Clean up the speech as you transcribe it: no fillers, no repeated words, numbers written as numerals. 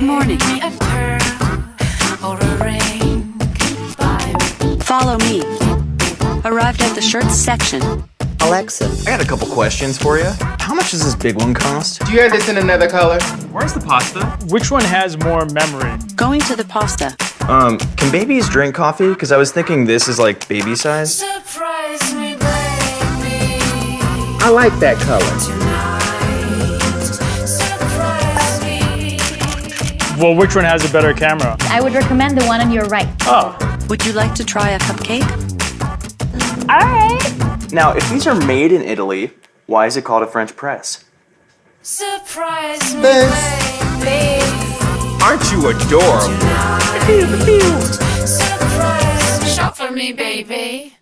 Good morning. Follow me. Arrived at the shirts section. Alexa, I got a couple questions for you. How much does this big one cost? Do you have this in another color? Where's the pasta? Which one has more memory? Going to the pasta. Can babies drink coffee? Because I was thinking this is like baby size. Surprise me, baby. I like that color. Surprise me. Well, which one has a better camera? I would recommend the one on your right. Oh, Would you like to try a cupcake? All right. Now, if these are made in Italy, why is it called a French press? Surprise me, Thanks. baby. Aren't you adorable? Surprise. Shop for me, baby.